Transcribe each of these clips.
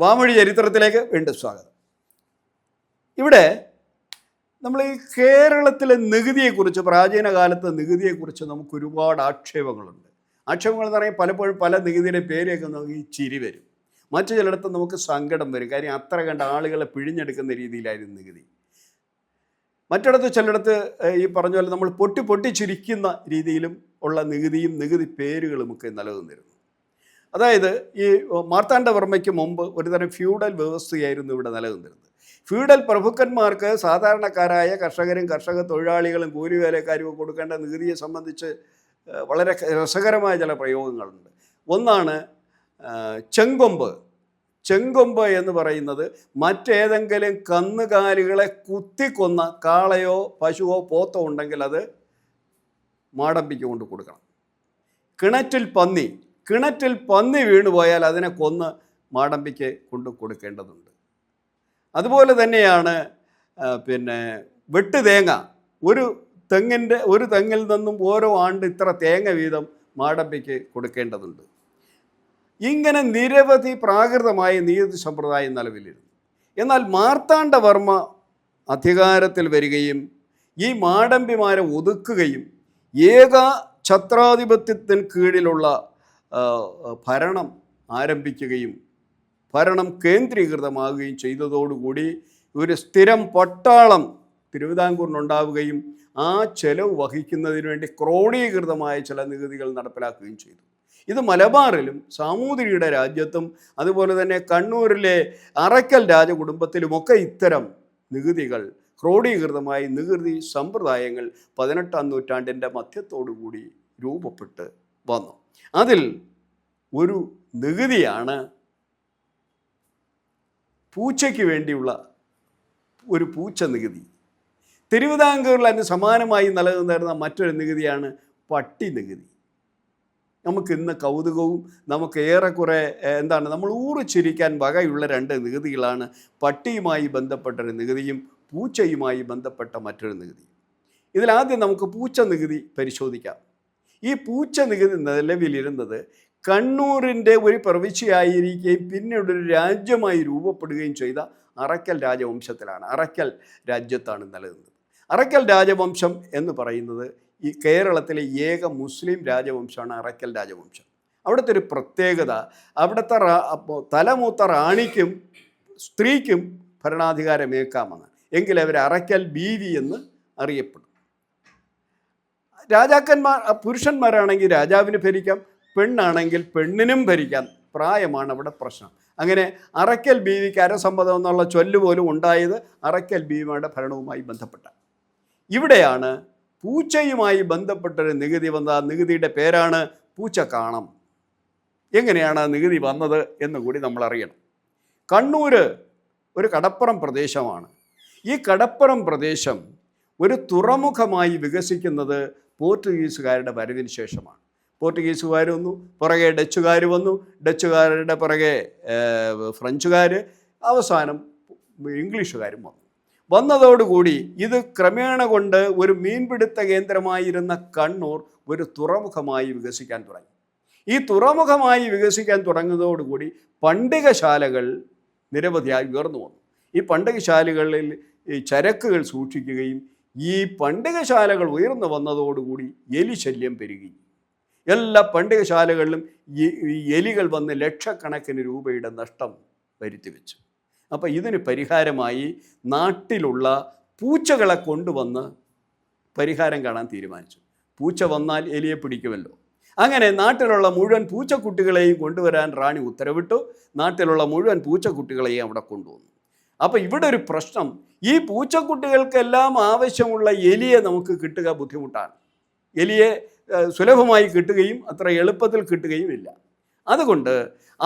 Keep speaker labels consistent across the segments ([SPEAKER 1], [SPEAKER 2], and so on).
[SPEAKER 1] വാമൊഴി ചരിത്രത്തിലേക്ക് വീണ്ടും സ്വാഗതം. ഇവിടെ നമ്മൾ ഈ കേരളത്തിലെ നികുതിയെക്കുറിച്ച്, പ്രാചീന കാലത്തെ നികുതിയെക്കുറിച്ച് നമുക്ക് ഒരുപാട് ആക്ഷേപങ്ങളുണ്ട്. ആക്ഷേപങ്ങൾ എന്ന് പറയുമ്പോൾ പലപ്പോഴും പല നികുതിയുടെ പേരൊക്കെ നമുക്ക് ചിരി വരും, മറ്റു ചിലയിടത്ത് നമുക്ക് സങ്കടം വരും. കാര്യം അത്ര കണ്ട ആളുകളെ പിഴിഞ്ഞെടുക്കുന്ന രീതിയിലായിരുന്നു നികുതി. മറ്റിടത്ത് ചിലയിടത്ത് ഈ പറഞ്ഞ പോലെ നമ്മൾ പൊട്ടി ചിരിക്കുന്ന രീതിയിലും ഉള്ള നികുതിയും നികുതി പേരുകളുമൊക്കെ നിലനിന്നിരുന്നു. അതായത് ഈ മാർത്താണ്ഡവർമ്മയ്ക്ക് മുമ്പ് ഒരുതരം ഫ്യൂഡൽ വ്യവസ്ഥയായിരുന്നു ഇവിടെ നിലനിന്നിരുന്നത്. ഫ്യൂഡൽ പ്രഭുക്കന്മാർക്ക് സാധാരണക്കാരായ കർഷകരും കർഷക തൊഴിലാളികളും കൂലിവേലക്കാരും കൊടുക്കേണ്ട നികുതിയെ സംബന്ധിച്ച് വളരെ രസകരമായ ചില പ്രയോഗങ്ങളുണ്ട്. ഒന്നാണ് ചെങ്കൊമ്പ് എന്ന് പറയുന്നത് മറ്റേതെങ്കിലും കന്നുകാലികളെ കുത്തിക്കൊന്ന കാളയോ പശുവോ പോത്തോ ഉണ്ടെങ്കിൽ അത് മാടമ്പിക്ക് കൊണ്ട് കൊടുക്കണം. കിണറ്റിൽ പന്നി വീണുപോയാൽ അതിനെ കൊന്ന് മാടമ്പിക്ക് കൊണ്ട് കൊടുക്കേണ്ടതുണ്ട്. അതുപോലെ തന്നെയാണ് വെട്ട് തേങ്ങ, ഒരു തെങ്ങിൽ നിന്നും ഓരോ ആണ്ട് ഇത്ര തേങ്ങ വീതം മാടമ്പിക്ക് കൊടുക്കേണ്ടതുണ്ട്. ഇങ്ങനെ നിരവധി പ്രാകൃതമായ നികുതി സമ്പ്രദായം നിലവിലിരുന്നു. എന്നാൽ മാർത്താണ്ഡവർമ്മ അധികാരത്തിൽ വരികയും ഈ മാടമ്പിമാരെ ഒതുക്കുകയും ഏക ഛത്രാധിപത്യത്തിന് കീഴിലുള്ള ഭരണം ആരംഭിക്കുകയും ഭരണം കേന്ദ്രീകൃതമാകുകയും ചെയ്തതോടുകൂടി ഒരു സ്ഥിരം പട്ടാളം തിരുവിതാംകൂറിനുണ്ടാവുകയും ആ ചെലവ് വഹിക്കുന്നതിന് വേണ്ടി ക്രോഡീകൃതമായ ചില നികുതികൾ നടപ്പിലാക്കുകയും ചെയ്തു. ഇത് മലബാറിലും സാമൂതിരിയുടെ രാജ്യത്തും അതുപോലെ തന്നെ കണ്ണൂരിലെ അറയ്ക്കൽ രാജകുടുംബത്തിലുമൊക്കെ ഇത്തരം നികുതികൾ, ക്രോഡീകൃതമായ നികുതി സമ്പ്രദായങ്ങൾ 18-ാം നൂറ്റാണ്ടിൻ്റെ മധ്യത്തോടുകൂടി രൂപപ്പെട്ട് വന്നു. അതിൽ ഒരു നികുതിയാണ് പൂച്ചയ്ക്ക് വേണ്ടിയുള്ള ഒരു പൂച്ച നികുതി. തിരുവിതാംകൂറിൽ അതിന് സമാനമായി നിലനിന്നിരുന്ന മറ്റൊരു നികുതിയാണ് പട്ടി നികുതി. നമുക്കിന്ന് കൗതുകവും നമുക്ക് ഏറെക്കുറെ നമ്മൾ ഊറിച്ചിരിക്കാൻ വകയുള്ള രണ്ട് നികുതികളാണ് പട്ടിയുമായി ബന്ധപ്പെട്ടൊരു നികുതിയും പൂച്ചയുമായി ബന്ധപ്പെട്ട മറ്റൊരു നികുതിയും. ഇതിലാദ്യം നമുക്ക് പൂച്ച നികുതി പരിശോധിക്കാം. ഈ പൂച്ച നികുതി നിലവിലിരുന്നത് കണ്ണൂരിൻ്റെ ഒരു പ്രവിശ്യയായിരിക്കുകയും പിന്നീട് ഒരു രാജ്യമായി രൂപപ്പെടുകയും ചെയ്ത അറയ്ക്കൽ രാജവംശത്തിലാണ്, അറയ്ക്കൽ രാജ്യത്താണ് നിലനിന്നത്. അറയ്ക്കൽ രാജവംശം എന്ന് പറയുന്നത് ഈ കേരളത്തിലെ ഏക മുസ്ലിം രാജവംശമാണ് അറയ്ക്കൽ രാജവംശം. അവിടുത്തെ ഒരു പ്രത്യേകത, അവിടുത്തെ തലമൂത്ത റാണിക്കും സ്ത്രീക്കും ഭരണാധികാരമേൽക്കാമെന്ന്, എങ്കിൽ അവർ അറയ്ക്കൽ ബീവി എന്ന് അറിയപ്പെടും. പുരുഷന്മാരാണെങ്കിൽ രാജാവിന് ഭരിക്കാം, പെണ്ണാണെങ്കിൽ പെണ്ണിനും ഭരിക്കാം. പ്രായമാണ് അവിടെ പ്രശ്നം. അങ്ങനെ അറയ്ക്കൽ ബീവിക്ക് അരസമ്മതം എന്നുള്ള ചൊല്ല് പോലും ഉണ്ടായത് അറയ്ക്കൽ ബീവിയുടെ ഭരണവുമായി ബന്ധപ്പെട്ട. ഇവിടെയാണ് പൂച്ചയുമായി ബന്ധപ്പെട്ടൊരു നികുതി വന്നത്. ആ നികുതിയുടെ പേരാണ് പൂച്ചക്കാണം. എങ്ങനെയാണ് ആ നികുതി വന്നത് എന്ന് കൂടി നമ്മൾ അറിയണം. കണ്ണൂർ ഒരു കടപ്പുറം പ്രദേശമാണ്. ഈ കടപ്പുറം പ്രദേശം ഒരു തുറമുഖമായി വികസിക്കുന്നത് പോർച്ചുഗീസുകാരുടെ വരവിന് ശേഷമാണ്. പോർച്ചുഗീസുകാർ വന്നു, പുറകെ ഡച്ചുകാർ വന്നു, ഡച്ചുകാരുടെ പുറകെ ഫ്രഞ്ചുകാർ, അവസാനം ഇംഗ്ലീഷുകാരും വന്നതോടുകൂടി ഇത് ക്രമേണ കൊണ്ട് ഒരു മീൻപിടുത്ത കേന്ദ്രമായിരുന്ന കണ്ണൂർ ഒരു തുറമുഖമായി വികസിക്കാൻ തുടങ്ങി. ഈ തുറമുഖമായി വികസിക്കാൻ തുടങ്ങുന്നതോടുകൂടി പണ്ടികശാലകൾ നിരവധിയായി ഉയർന്നു വന്നു. ഈ പണ്ടികശാലകളിൽ ഈ ചരക്കുകൾ സൂക്ഷിക്കുകയും ഈ പണ്ടികശാലകൾ ഉയർന്നു വന്നതോടുകൂടി എലിശല്യം പെരുകി. എല്ലാ പണ്ടികശാലകളിലും ഈ എലികൾ വന്ന് ലക്ഷക്കണക്കിന് രൂപയുടെ നഷ്ടം വരുത്തി വെച്ചു. അപ്പോൾ ഇതിന് പരിഹാരമായി നാട്ടിലുള്ള പൂച്ചകളെ കൊണ്ടുവന്ന് പരിഹാരം കാണാൻ തീരുമാനിച്ചു. പൂച്ച വന്നാൽ എലിയെ പിടിക്കുമല്ലോ. അങ്ങനെ നാട്ടിലുള്ള മുഴുവൻ പൂച്ചക്കുട്ടികളെയും കൊണ്ടുവരാൻ റാണി ഉത്തരവിട്ടു. നാട്ടിലുള്ള മുഴുവൻ പൂച്ചക്കുട്ടികളെയും അവിടെ കൊണ്ടുവന്നു. അപ്പോൾ ഇവിടെ ഒരു പ്രശ്നം, ഈ പൂച്ചക്കുട്ടികൾക്കെല്ലാം ആവശ്യമുള്ള എലിയെ നമുക്ക് കിട്ടുക ബുദ്ധിമുട്ടാണ്. എലിയെ സുലഭമായി കിട്ടുകയും അത്ര എളുപ്പത്തിൽ കിട്ടുകയും ഇല്ല. അതുകൊണ്ട്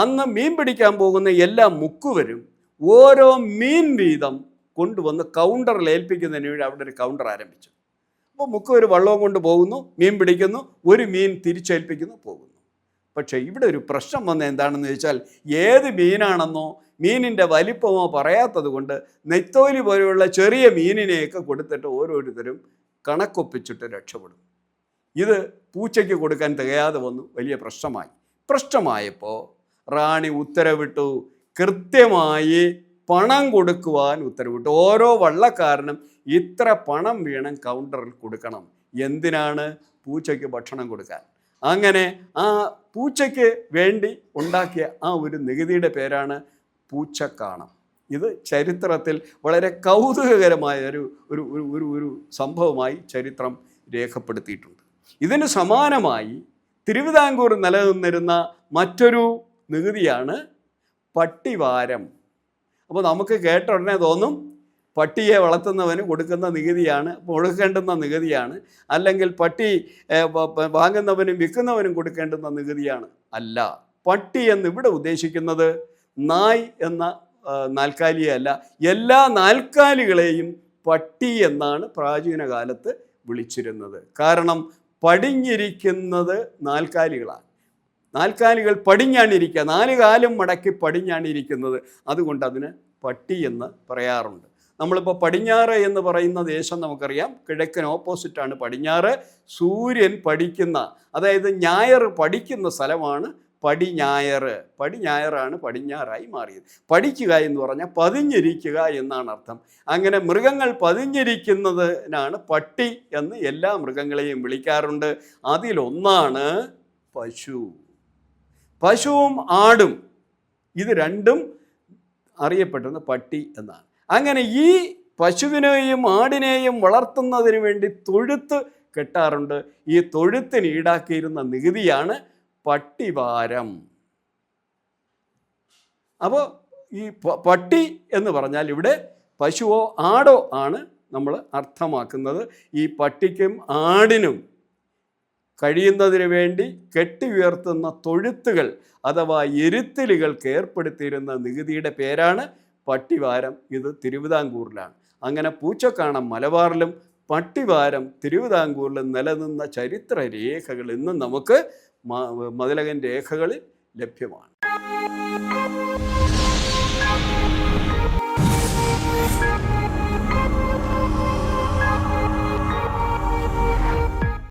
[SPEAKER 1] അന്ന് മീൻ പിടിക്കാൻ പോകുന്ന എല്ലാ മുക്കുവരും ഓരോ മീൻ വീതം കൊണ്ടുവന്ന് കൗണ്ടറിൽ ഏൽപ്പിക്കുന്നതിന് വേണ്ടി അവിടെ ഒരു കൗണ്ടർ ആരംഭിച്ചു. അപ്പോൾ മുക്കുവർ വള്ളവും കൊണ്ട് പോകുന്നു, മീൻ പിടിക്കുന്നു, ഒരു മീൻ തിരിച്ചേൽപ്പിക്കുന്നു, പോകുന്നു. പക്ഷേ ഇവിടെ ഒരു പ്രശ്നം വന്നത് എന്താണെന്ന് ചോദിച്ചാൽ, ഏത് മീനാണെന്നോ മീനിൻ്റെ വലിപ്പമോ പറയാത്തത് കൊണ്ട് നെത്തോലി പോലെയുള്ള ചെറിയ മീനിനെയൊക്കെ കൊടുത്തിട്ട് ഓരോരുത്തരും കണക്കൊപ്പിച്ചിട്ട് രക്ഷപ്പെടും. ഇത് പൂച്ചയ്ക്ക് കൊടുക്കാൻ തികയാതെ വന്നു, വലിയ പ്രശ്നമായപ്പോൾ റാണി ഉത്തരവിട്ടു, കൃത്യമായി പണം കൊടുക്കുവാൻ ഉത്തരവിട്ടു. ഓരോ വള്ളക്കാരനും ഇത്ര പണം വീണം കൗണ്ടറിൽ കൊടുക്കണം. എന്തിനാണ്? പൂച്ചയ്ക്ക് ഭക്ഷണം കൊടുക്കാൻ. അങ്ങനെ ആ പൂച്ചയ്ക്ക് വേണ്ടി ഉണ്ടാക്കിയ ആ ഒരു നികുതിയുടെ പേരാണ് പൂച്ചക്കാണം. ഇത് ചരിത്രത്തിൽ വളരെ കൗതുകകരമായ ഒരു ഒരു ഒരു ഒരു സംഭവമായി ചരിത്രം രേഖപ്പെടുത്തിയിട്ടുണ്ട്. ഇതിന് സമാനമായി തിരുവിതാംകൂർ നിലനിന്നിരുന്ന മറ്റൊരു നികുതിയാണ് പട്ടിവാരം. അപ്പോൾ നമുക്ക് കേട്ട ഉടനെ തോന്നും പട്ടിയെ വളർത്തുന്നവന് കൊടുക്കുന്ന നികുതിയാണ്, കൊടുക്കേണ്ടുന്ന നികുതിയാണ്, അല്ലെങ്കിൽ പട്ടി വാങ്ങുന്നവനും വിൽക്കുന്നവനും കൊടുക്കേണ്ടുന്ന നികുതിയാണ്. അല്ല, പട്ടി എന്നിവിടെ ഉദ്ദേശിക്കുന്നത് നായ് എന്ന നാൽക്കാലിയെ അല്ല, എല്ലാ നാൽക്കാലികളെയും പട്ടി എന്നാണ് പ്രാചീന കാലത്ത് വിളിച്ചിരുന്നത്. കാരണം പടിഞ്ഞിരിക്കുന്നത് നാൽക്കാലികളാണ്. നാൽക്കാലികൾ പടിഞ്ഞാണിരിക്കുക, 4 കാലും മടക്കി പടിഞ്ഞാണിരിക്കുന്നത്. അതുകൊണ്ട് അതിന് പട്ടി എന്ന് പറയാറുണ്ട്. നമ്മളിപ്പോൾ പടിഞ്ഞാറ് എന്ന് പറയുന്ന ദേശം നമുക്കറിയാം, കിഴക്കൻ ഓപ്പോസിറ്റാണ് പടിഞ്ഞാറ്. സൂര്യൻ പടിക്കുന്ന, അതായത് ഞായർ പഠിക്കുന്ന സ്ഥലമാണ് പടിഞ്ഞായറ്. പടിഞ്ഞായറാണ് പടിഞ്ഞാറായി മാറിയത്. പഠിക്കുക എന്ന് പറഞ്ഞാൽ പതിഞ്ഞിരിക്കുക എന്നാണ് അർത്ഥം. അങ്ങനെ മൃഗങ്ങൾ പതിഞ്ഞിരിക്കുന്നതിനാണ് പട്ടി എന്ന് എല്ലാ മൃഗങ്ങളെയും വിളിക്കാറുണ്ട്. അതിലൊന്നാണ് പശു. പശുവും ആടും, ഇത് രണ്ടും അറിയപ്പെടുന്ന പട്ടി എന്നാണ്. അങ്ങനെ ഈ പശുവിനെയും ആടിനെയും വളർത്തുന്നതിന് വേണ്ടി തൊഴുത്ത് കെട്ടാറുണ്ട്. ഈ തൊഴുത്തിന് ഈടാക്കിയിരുന്ന നികുതിയാണ് പട്ടിവാരം. അപ്പോൾ ഈ പട്ടി എന്ന് പറഞ്ഞാൽ ഇവിടെ പശുവോ ആടോ ആണ് നമ്മൾ അർത്ഥമാക്കുന്നത്. ഈ പട്ടിക്കും ആടിനും കഴിയുന്നതിന് വേണ്ടി കെട്ടി ഉയർത്തുന്ന തൊഴുത്തുകൾ അഥവാ എരുത്തിലുകൾക്ക് ഏർപ്പെടുത്തിയിരുന്ന നികുതിയുടെ പേരാണ് പട്ടിവാരം. ഇത് തിരുവിതാംകൂറിലാണ്. അങ്ങനെ പൂച്ചക്കാണം മലബാറിലും പട്ടിവാരം തിരുവിതാംകൂറിലും നിലനിന്ന ചരിത്ര രേഖകൾ ഇന്നും നമുക്ക് മതിലകൻ രേഖകളിൽ ലഭ്യമാണ്.